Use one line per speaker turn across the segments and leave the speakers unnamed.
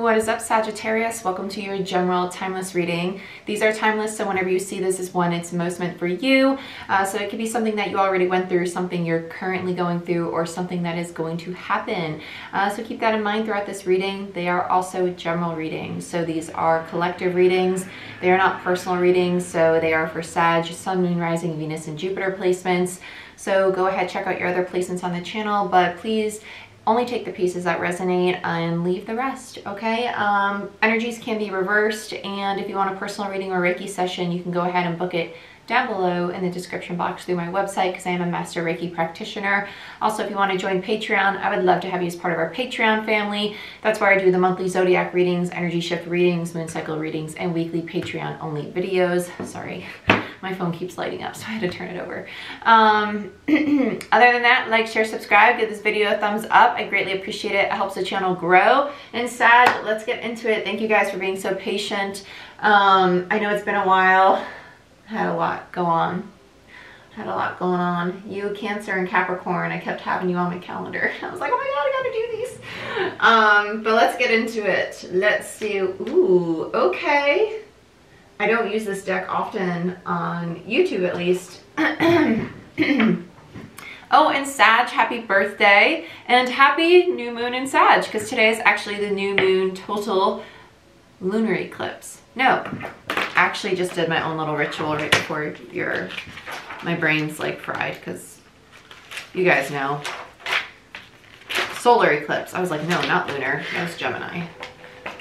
What is up, Sagittarius? Welcome to your general timeless reading. These are timeless, so whenever you see this is one, it's most meant for you. So it could be something that you already went through, something you're currently going through, or something that is going to happen. So keep that in mind throughout this reading. They are also general readings. So these are collective readings. They are not personal readings, so they are for Sag, Sun, Moon, Rising, Venus, and Jupiter placements. So go ahead, check out your other placements on the channel, but please only take the pieces that resonate and leave the rest, okay? Energies can be reversed, and if you want a personal reading or Reiki session, you can go ahead and book it down below in the description box through my website, because I am a master Reiki practitioner. Also, if you want to join Patreon, I would love to have you as part of our Patreon family. That's where I do the monthly zodiac readings, energy shift readings, moon cycle readings, and weekly Patreon only videos. Sorry, my phone keeps lighting up, so I had to turn it over. Other than that, like, share, subscribe, give this video a thumbs up. I greatly appreciate it. It helps the channel grow. And Sag, let's get into it. Thank you guys for being so patient. I know it's been a while. Had a lot going on. You, Cancer, and Capricorn, I kept having you on my calendar. I was like, oh my god, I gotta do these. But let's get into it. Let's see. Ooh, okay. I don't use this deck often on YouTube, at least. Oh, and Sag, happy birthday and happy new moon in Sag, because today is actually the new moon total lunar eclipse. No, actually just did my own little ritual right before my brain's like fried, because you guys know, solar eclipse. I was like, no, not lunar, that was Gemini.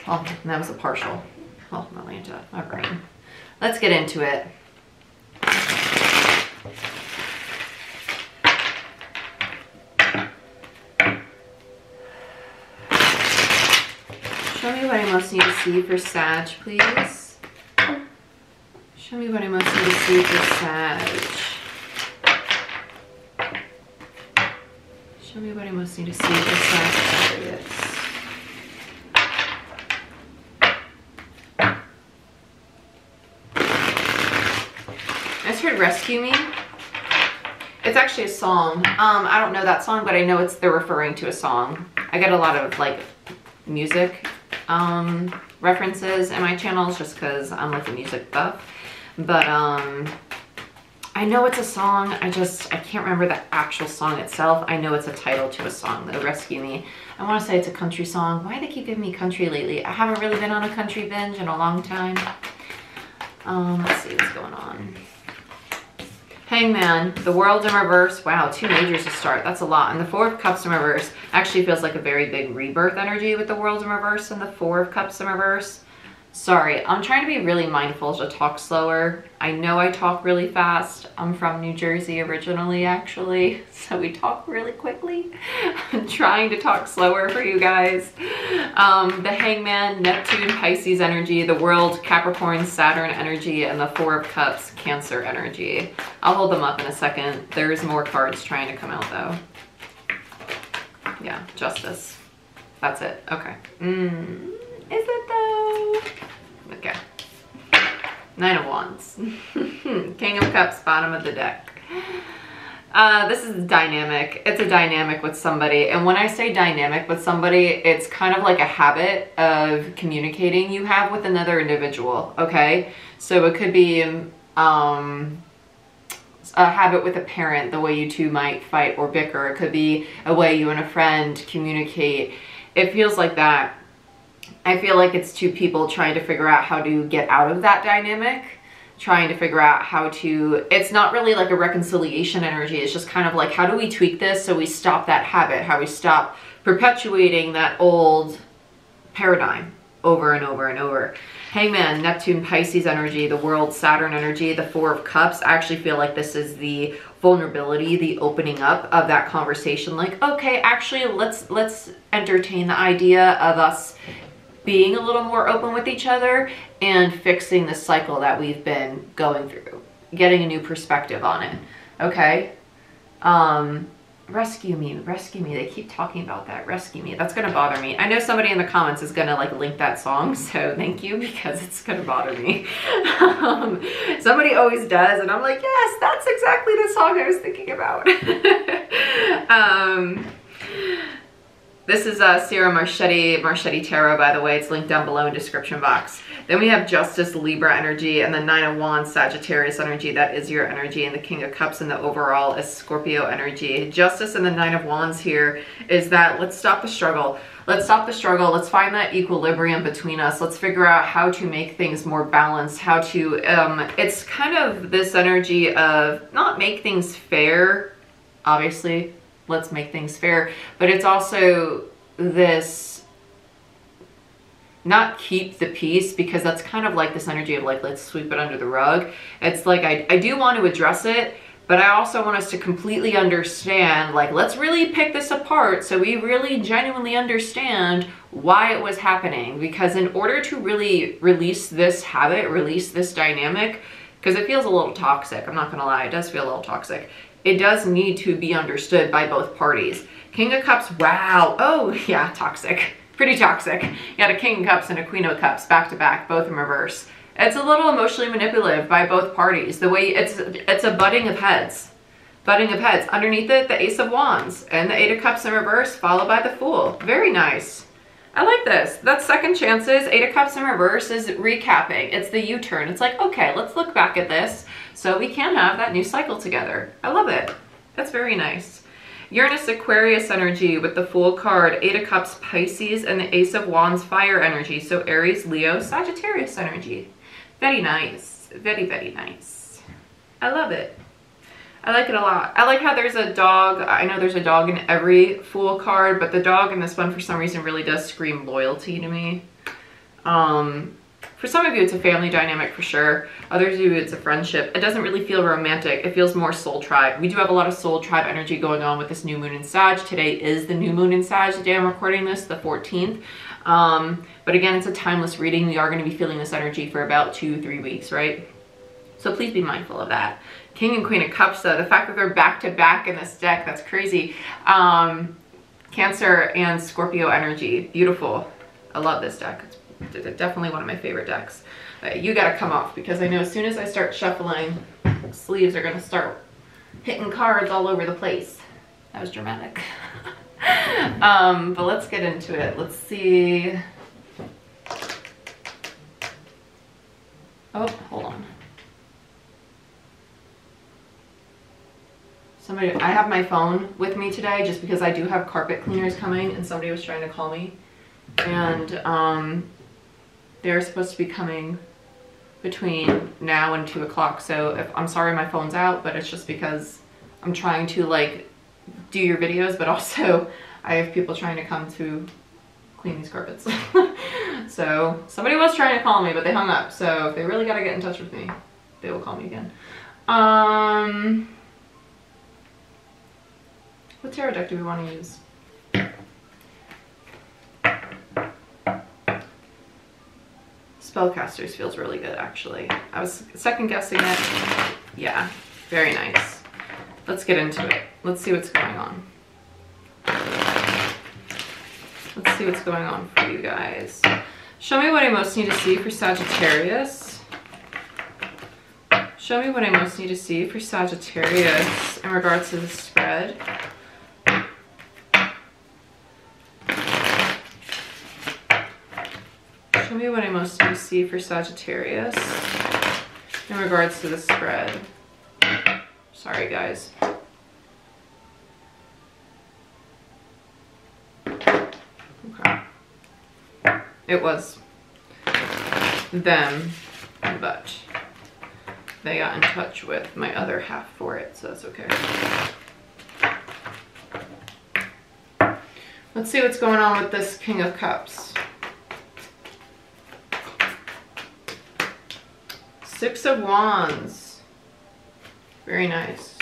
Well, that was a partial. Well, Atlanta, my brain. Let's get into it. Show me what I most need to see for Sag, please. Show me what I most need to see for Sag. Show me what I most need to see for Sagittarius. I just heard Rescue Me. It's actually a song. I don't know that song, but I know they're referring to a song. I get a lot of like music references in my channels just because I'm like a music buff, but I know it's a song. I can't remember the actual song itself. I know it's a title to a song though. Rescue Me. I want to say it's a country song. Why do they keep giving me country lately? I haven't really been on a country binge in a long time. Let's see what's going on. Hangman, the world in reverse. Wow, 2 majors to start. That's a lot. And the 4 of Cups in reverse actually feels like a very big rebirth energy with the world in reverse and the 4 of Cups in reverse. Sorry, I'm trying to be really mindful to talk slower. I know I talk really fast. I'm from New Jersey originally, actually, so we talk really quickly. I'm trying to talk slower for you guys. The Hangman, Neptune, Pisces energy, the world, Capricorn, Saturn energy, and the 4 of Cups, Cancer energy. I'll hold them up in a second. There's more cards trying to come out though. Yeah, Justice. That's it. Okay. Is it though? Okay. 9 of Wands. King of Cups, bottom of the deck. This is dynamic. It's a dynamic with somebody. And when I say dynamic with somebody, it's kind of like a habit of communicating you have with another individual, okay? So it could be a habit with a parent, the way you two might fight or bicker. It could be a way you and a friend communicate. It feels like that. I feel like it's 2 people trying to figure out how to get out of that dynamic, trying to figure out how to, it's not really like a reconciliation energy. It's just kind of like, how do we tweak this so we stop that habit, how we stop perpetuating that old paradigm over and over and over. Hangman, Neptune, Pisces energy, the world, Saturn energy, the 4 of Cups. I actually feel like this is the vulnerability, the opening up of that conversation. Like, okay, actually, let's entertain the idea of us being a little more open with each other and fixing the cycle that we've been going through, getting a new perspective on it. Okay. Rescue Me, Rescue Me. They keep talking about that. Rescue Me. That's going to bother me. I know somebody in the comments is going to like link that song, so thank you, because it's going to bother me. Somebody always does, and I'm like, yes, that's exactly the song I was thinking about. This is Seer Marchetti Tarot, by the way. It's linked down below in description box. Then we have Justice, Libra energy, and the Nine of Wands, Sagittarius energy. That is your energy. And the King of Cups and the overall is Scorpio energy. Justice and the Nine of Wands here is that let's stop the struggle. Let's stop the struggle. Let's find that equilibrium between us. Let's figure out how to make things more balanced, how to, it's kind of this energy of not make things fair, obviously. Let's make things fair, but it's also this not keep the peace, because that's kind of like this energy of like, let's sweep it under the rug. It's like, I do want to address it, but I also want us to completely understand, like, let's really pick this apart so we really genuinely understand why it was happening. Because in order to really release this habit, release this dynamic, because it feels a little toxic, I'm not gonna lie, it does feel a little toxic. It does need to be understood by both parties. King of Cups, wow. Oh yeah, toxic, pretty toxic. You got a King of Cups and a Queen of Cups back to back, both in reverse. It's a little emotionally manipulative by both parties. The way it's a butting of heads. Butting of heads. Underneath it, the Ace of Wands and the Eight of Cups in reverse, followed by the Fool. Very nice. I like this. That's second chances. Eight of Cups in reverse is recapping. It's the U-turn. It's like, okay, let's look back at this so we can have that new cycle together. I love it. That's very nice. Uranus Aquarius energy with the Fool card, Eight of Cups Pisces, and the Ace of Wands fire energy. So Aries, Leo, Sagittarius energy. Very nice. Very, very nice. I love it. I like it a lot. I like how there's a dog. I know there's a dog in every Fool card, but the dog in this one for some reason really does scream loyalty to me. For some of you it's a family dynamic for sure. Others of you it's a friendship. It doesn't really feel romantic. It feels more soul tribe. We do have a lot of soul tribe energy going on with this new moon in Sag. Today is the new moon in Sag, the day I'm recording this, the 14th. But again, it's a timeless reading. We are going to be feeling this energy for about 2-3 weeks, right? So please be mindful of that. King and Queen of Cups, though, the fact that they're back to back in this deck, that's crazy. Cancer and Scorpio energy, beautiful. I love this deck. It's definitely one of my favorite decks. But you gotta come off, because I know as soon as I start shuffling, sleeves are gonna start hitting cards all over the place. That was dramatic. But let's get into it. Let's see. Oh, hold on. I have my phone with me today just because I do have carpet cleaners coming, and somebody was trying to call me, and they're supposed to be coming between now and 2 o'clock. So I'm sorry my phone's out, but it's just because I'm trying to like do your videos, but also I have people trying to come to clean these carpets. So somebody was trying to call me, but they hung up. So if they really got to get in touch with me, they will call me again. What tarot deck do we want to use? Spellcasters feels really good, actually. I was second guessing it. Yeah, very nice. Let's get into it. Let's see what's going on. Let's see what's going on for you guys. Show me what I most need to see for Sagittarius. Show me what I most need to see for Sagittarius in regards to the spread. Show me what I most need to see for Sagittarius in regards to the spread. Sorry, guys. Okay. It was them, but they got in touch with my other half for it, so that's okay. Let's see what's going on with this King of Cups. Six of Wands. Very nice.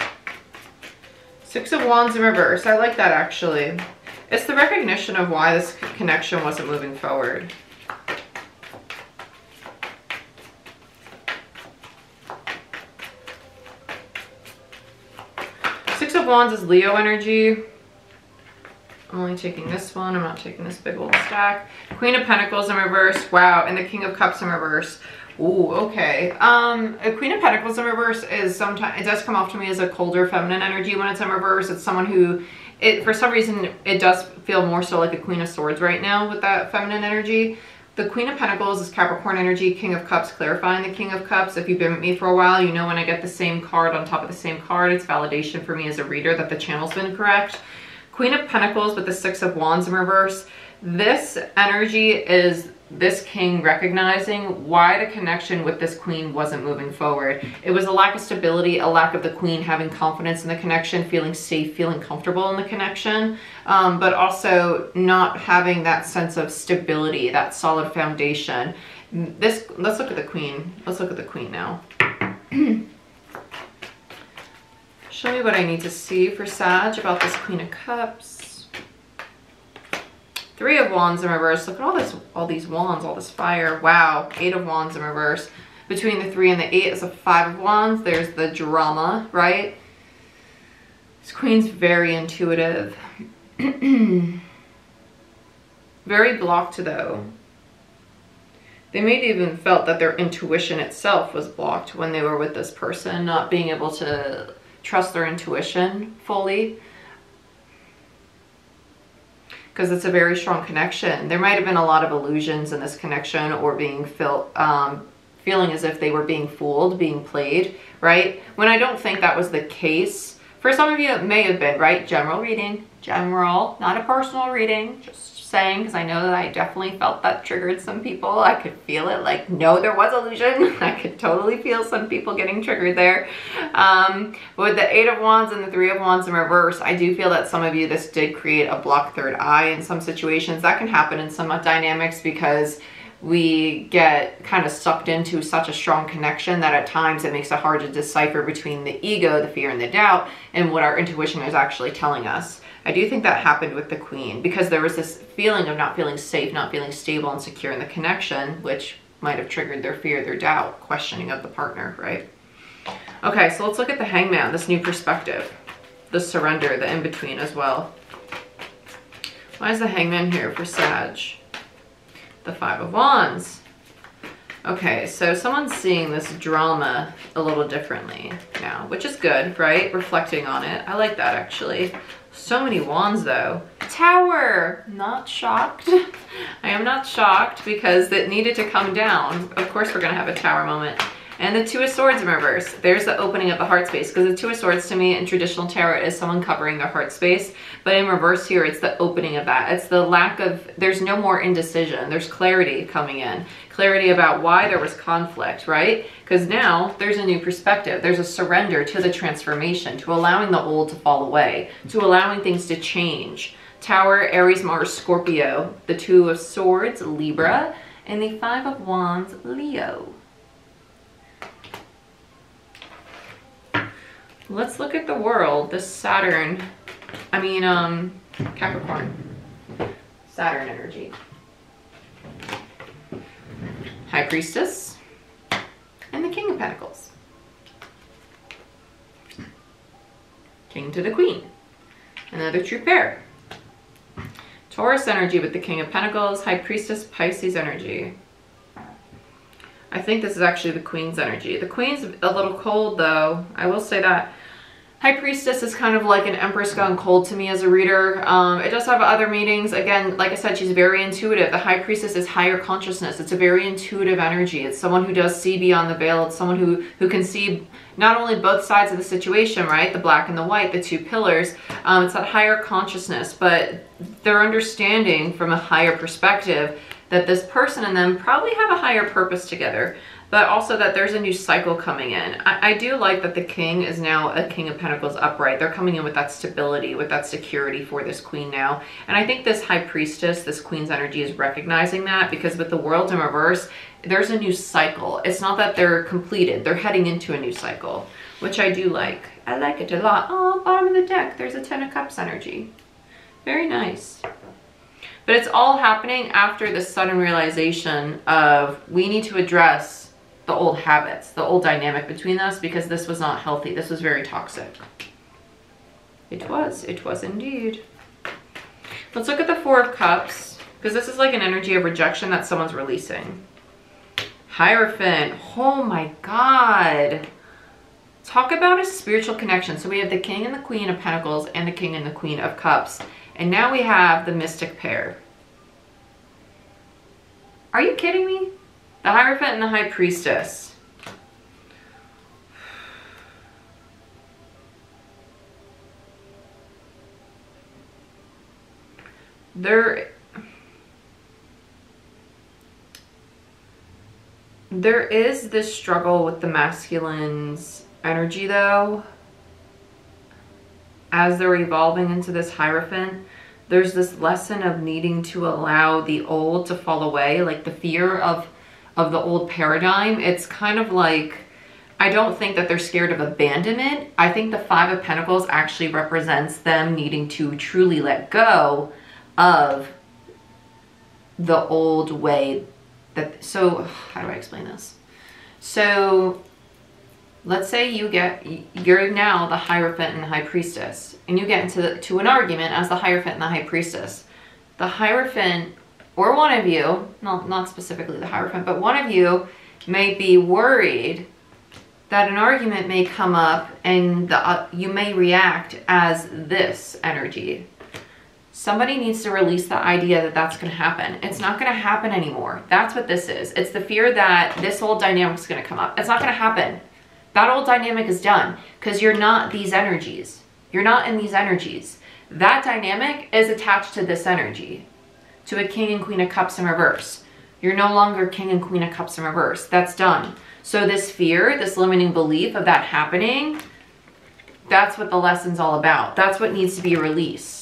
Six of Wands in reverse. I like that, actually. It's the recognition of why this connection wasn't moving forward. Six of Wands is Leo energy. I'm only taking this one. I'm not taking this big old stack. Queen of Pentacles in reverse. Wow. And the King of Cups in reverse. Ooh, okay. A Queen of Pentacles in reverse is sometimes, it does come off to me as a colder feminine energy when it's in reverse. It's someone who, for some reason, it does feel more so like a Queen of Swords right now with that feminine energy. The Queen of Pentacles is Capricorn energy, King of Cups clarifying the King of Cups. If you've been with me for a while, you know when I get the same card on top of the same card, it's validation for me as a reader that the channel's been correct. Queen of Pentacles with the Six of Wands in reverse. This energy is this king recognizing why the connection with this queen wasn't moving forward. It was a lack of stability, a lack of the queen having confidence in the connection, feeling safe, feeling comfortable in the connection, but also not having that sense of stability, that solid foundation. Let's look at the queen. Let's look at the queen now. Show me what I need to see for Sag about this Queen of Cups. Three of Wands in reverse. Look at all these wands, all this fire. Wow. Eight of Wands in reverse. Between the 3 and the 8 is a 5 of Wands. There's the drama, right? This queen's very intuitive. Very blocked though. They may have even felt that their intuition itself was blocked when they were with this person, not being able to trust their intuition fully. Because it's a very strong connection. There might have been a lot of illusions in this connection, or being feeling as if they were being fooled, being played, right? When I don't think that was the case. For some of you, it may have been, right? General reading. General, not a personal reading. Just saying, because I know that I definitely felt that triggered some people. I could feel it, like, no, there was illusion. I could totally feel some people getting triggered there. With the 8 of Wands and the 3 of Wands in reverse, I do feel that some of you, this did create a blocked third eye in some situations. That can happen in some dynamics because we get kind of sucked into such a strong connection that at times it makes it hard to decipher between the ego, the fear, and the doubt, and what our intuition is actually telling us. I do think that happened with the queen because there was this feeling of not feeling safe, not feeling stable and secure in the connection, which might have triggered their fear, their doubt, questioning of the partner, right? Okay, so let's look at the Hangman, this new perspective, the surrender, the in-between as well. Why is the Hangman here for Sag? The 5 of Wands. Okay, so someone's seeing this drama a little differently now, which is good, right? Reflecting on it. I like that actually. So many wands though. Tower! Not shocked. I am not shocked because it needed to come down. Of course we're gonna have a tower moment. And the 2 of Swords in reverse. There's the opening of the heart space, because the 2 of Swords to me in traditional tarot is someone covering their heart space. But in reverse here, it's the opening of that. It's the lack of, there's no more indecision. There's clarity coming in. Clarity about why there was conflict, right? Because now there's a new perspective. There's a surrender to the transformation, to allowing the old to fall away, to allowing things to change. Tower, Aries, Mars, Scorpio. The 2 of Swords, Libra. And the 5 of Wands, Leo. Let's look at the world, this Saturn, Capricorn, Saturn energy. High Priestess and the King of Pentacles. King to the Queen, another true pair. Taurus energy with the King of Pentacles, High Priestess, Pisces energy. I think this is actually the Queen's energy. The Queen's a little cold though, I will say that. High Priestess is kind of like an Empress gone cold to me as a reader. It does have other meanings. Again, like I said, she's very intuitive. The High Priestess is higher consciousness. It's a very intuitive energy. It's someone who does see beyond the veil. It's someone who can see not only both sides of the situation, right? The black and the white, the 2 pillars. It's that higher consciousness, but they're understanding from a higher perspective that this person and them probably have a higher purpose together, but also that there's a new cycle coming in. I do like that the King is now a King of Pentacles upright. They're coming in with that stability, with that security for this Queen now. And I think this High Priestess, this Queen's energy is recognizing that, because with the World in reverse, there's a new cycle. It's not that they're completed, they're heading into a new cycle, which I do like. I like it a lot. Oh, bottom of the deck, there's a 10 of Cups energy. Very nice. But it's all happening after the sudden realization of we need to address the old habits, the old dynamic between us, because this was not healthy. This was very toxic. It was indeed. Let's look at the 4 of Cups, because this is like an energy of rejection that someone's releasing. Hierophant. Oh my God. Talk about a spiritual connection. So we have the King and the Queen of Pentacles and the King and the Queen of Cups. And now we have the mystic pair. Are you kidding me? The Hierophant and the High Priestess. There is this struggle with the masculine's energy though. As they're evolving into this Hierophant, there's this lesson of needing to allow the old to fall away, like the fear of the old paradigm. It's kind of like, I don't think that they're scared of abandonment. I think the Five of Pentacles actually represents them needing to truly let go of the old way that, so how do I explain this? So let's say you're now the Hierophant and the High Priestess, and you get into an argument as the Hierophant and the High Priestess. The Hierophant, or one of you, not specifically the Hierophant, but one of you may be worried that an argument may come up and you may react as this energy. Somebody needs to release the idea that that's going to happen. It's not going to happen anymore. That's what this is. It's the fear that this old dynamic is going to come up. It's not going to happen. That old dynamic is done because you're not these energies. You're not in these energies. That dynamic is attached to this energy, to a King and Queen of Cups in reverse. You're no longer King and Queen of Cups in reverse. That's done. So this fear, this limiting belief of that happening, that's what the lesson's all about. That's what needs to be released.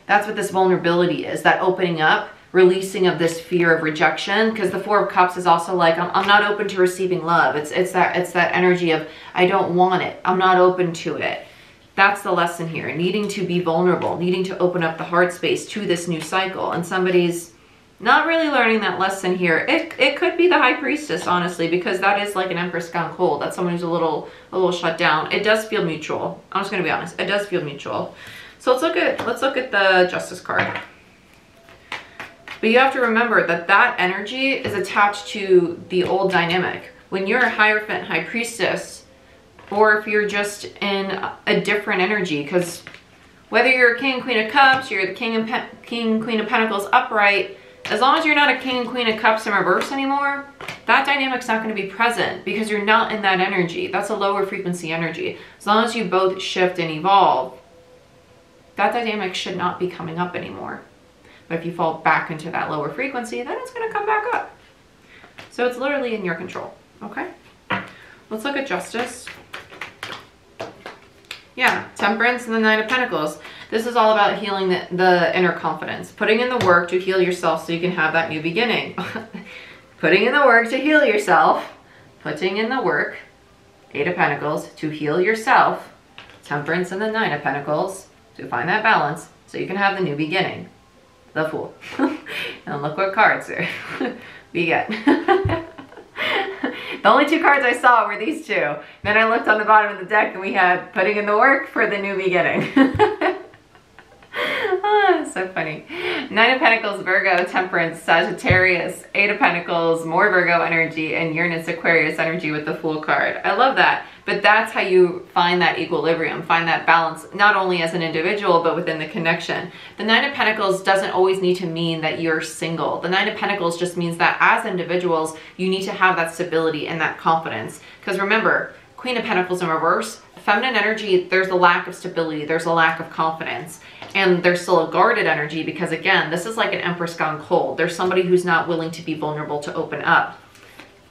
That's what this vulnerability is, that opening up, releasing of this fear of rejection, because the Four of Cups is also like, I'm not open to receiving love. It's that energy of, I don't want it. I'm not open to it. That's the lesson here, needing to be vulnerable, needing to open up the heart space to this new cycle. And somebody's not really learning that lesson here. It could be the High Priestess, honestly, because that is like an Empress gone cold. That's someone who's a little shut down. It does feel mutual. I'm just gonna be honest. It does feel mutual. So let's look at the Justice card. But you have to remember that that energy is attached to the old dynamic. When you're a Hierophant, High Priestess, or if you're just in a different energy, because whether you're a King and Queen of Cups, you're the King, Queen of Pentacles upright, as long as you're not a King and Queen of Cups in reverse anymore, that dynamic's not going to be present because you're not in that energy. That's a lower frequency energy. As long as you both shift and evolve, that dynamic should not be coming up anymore. But if you fall back into that lower frequency, then it's going to come back up. So it's literally in your control. Okay? Let's look at Justice. Yeah, Temperance and the Nine of Pentacles. This is all about healing the inner confidence. Putting in the work to heal yourself so you can have that new beginning. Putting in the work to heal yourself. Putting in the work, Eight of Pentacles, to heal yourself. Temperance and the Nine of Pentacles, to find that balance so you can have the new beginning. The Fool. And look what cards we get. The only two cards I saw were these two. Then I looked on the bottom of the deck and we had putting in the work for the new beginning. So funny. Nine of Pentacles, Virgo, Temperance, Sagittarius, Eight of Pentacles, more Virgo energy, and Uranus, Aquarius energy with the Fool card. I love that. But that's how you find that equilibrium, find that balance, not only as an individual, but within the connection. The Nine of Pentacles doesn't always need to mean that you're single. The Nine of Pentacles just means that as individuals, you need to have that stability and that confidence. Because remember, Queen of Pentacles in reverse, feminine energy, there's a lack of stability, there's a lack of confidence. And there's still a guarded energy because, again, this is like an Empress gone cold. There's somebody who's not willing to be vulnerable to open up.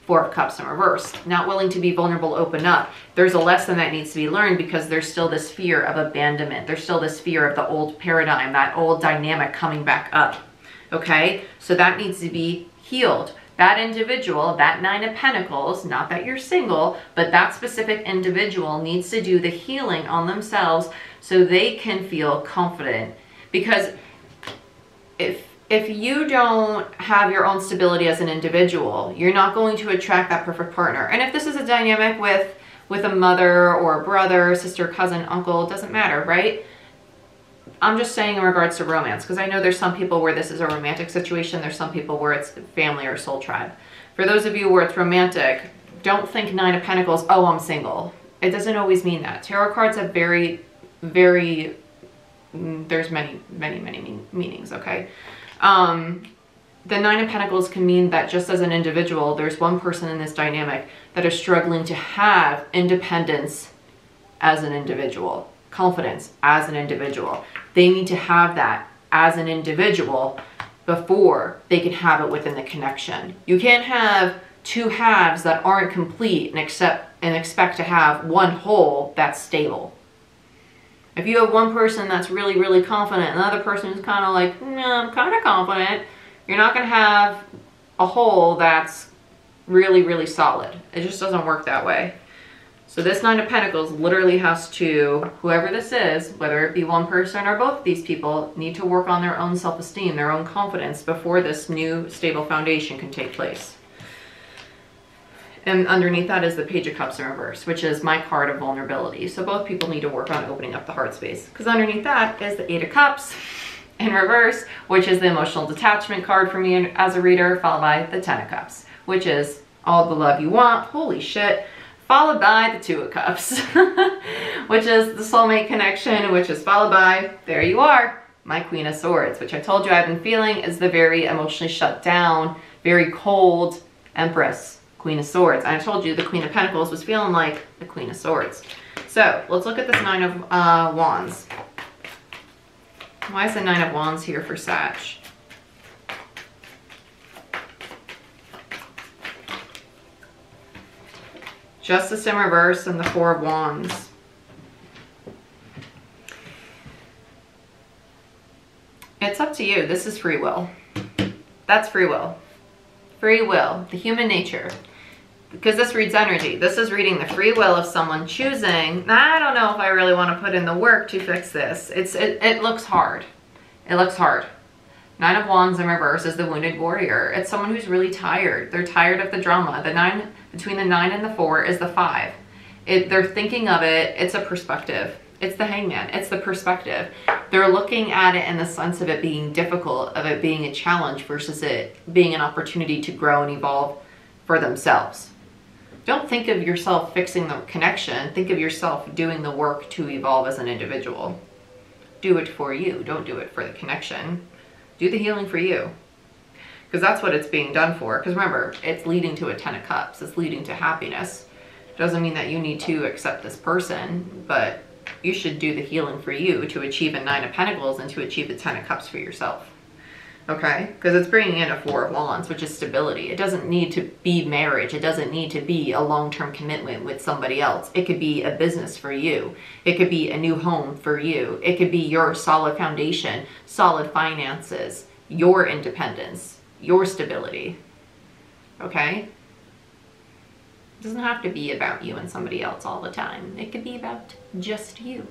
Four of Cups in reverse, not willing to be vulnerable, open up. There's a lesson that needs to be learned because there's still this fear of abandonment. There's still this fear of the old paradigm, that old dynamic coming back up. Okay, so that needs to be healed. That individual, that Nine of Pentacles, not that you're single, but that specific individual needs to do the healing on themselves so they can feel confident. Because if you don't have your own stability as an individual, you're not going to attract that perfect partner. And if this is a dynamic with a mother or a brother, sister, cousin, uncle, it doesn't matter, right? I'm just saying in regards to romance, because I know there's some people where this is a romantic situation. There's some people where it's family or soul tribe. For those of you where it's romantic, don't think Nine of Pentacles, oh, I'm single. It doesn't always mean that. Tarot cards have very, very, there's many meanings, okay? The Nine of Pentacles can mean that just as an individual, there's one person in this dynamic that is struggling to have independence as an individual, confidence as an individual. They need to have that as an individual before they can have it within the connection. You can't have two halves that aren't complete and expect to have one whole that's stable. If you have one person that's really, really confident and another person who's kind of like, no, I'm kind of confident, you're not going to have a whole that's really, really solid. It just doesn't work that way. So this Nine of Pentacles literally has to, whoever this is, whether it be one person or both of these people, need to work on their own self-esteem, their own confidence before this new stable foundation can take place. And underneath that is the Page of Cups in reverse, which is my card of vulnerability. So both people need to work on opening up the heart space. Because underneath that is the Eight of Cups in reverse, which is the emotional detachment card for me as a reader, followed by the Ten of Cups, which is all the love you want. Holy shit. Followed by the Two of Cups, which is the soulmate connection, which is followed by, there you are, my Queen of Swords, which I told you I've been feeling is the very emotionally shut down, very cold Empress, Queen of Swords. And I told you the Queen of Pentacles was feeling like the Queen of Swords. So let's look at this Nine of Wands. Why is the Nine of Wands here for Sag? Justice in reverse and the Four of Wands. It's up to you. This is free will. That's free will. Free will, the human nature. Because this reads energy. This is reading the free will of someone choosing, I don't know if I really want to put in the work to fix this. It looks hard. It looks hard. Nine of Wands in reverse is the wounded warrior. It's someone who's really tired. They're tired of the drama. The nine, between the 9 and the 4 is the 5. They're thinking of it. It's a perspective. It's the Hangman. It's the perspective. They're looking at it in the sense of it being difficult, of it being a challenge versus it being an opportunity to grow and evolve for themselves. Don't think of yourself fixing the connection. Think of yourself doing the work to evolve as an individual. Do it for you. Don't do it for the connection. Do the healing for you. Because that's what it's being done for. Because remember, it's leading to a Ten of Cups. It's leading to happiness. Doesn't mean that you need to accept this person, but you should do the healing for you to achieve a Nine of Pentacles and to achieve the Ten of Cups for yourself. Okay? Because it's bringing in a Four of Wands, which is stability. It doesn't need to be marriage. It doesn't need to be a long-term commitment with somebody else. It could be a business for you. It could be a new home for you. It could be your solid foundation, solid finances, your independence, your stability. Okay? It doesn't have to be about you and somebody else all the time. It could be about just you.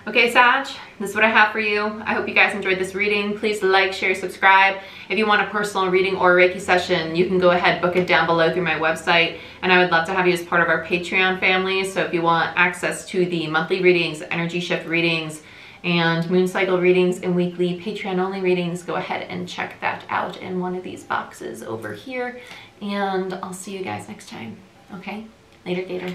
Okay, Sag, this is what I have for you. I hope you guys enjoyed this reading. Please like, share, subscribe. If you want a personal reading or a Reiki session, you can go ahead, book it down below through my website. And I would love to have you as part of our Patreon family. So if you want access to the monthly readings, energy shift readings, and moon cycle readings and weekly Patreon only readings, go ahead and check that out in one of these boxes over here. And I'll see you guys next time. Okay? Later, Gator.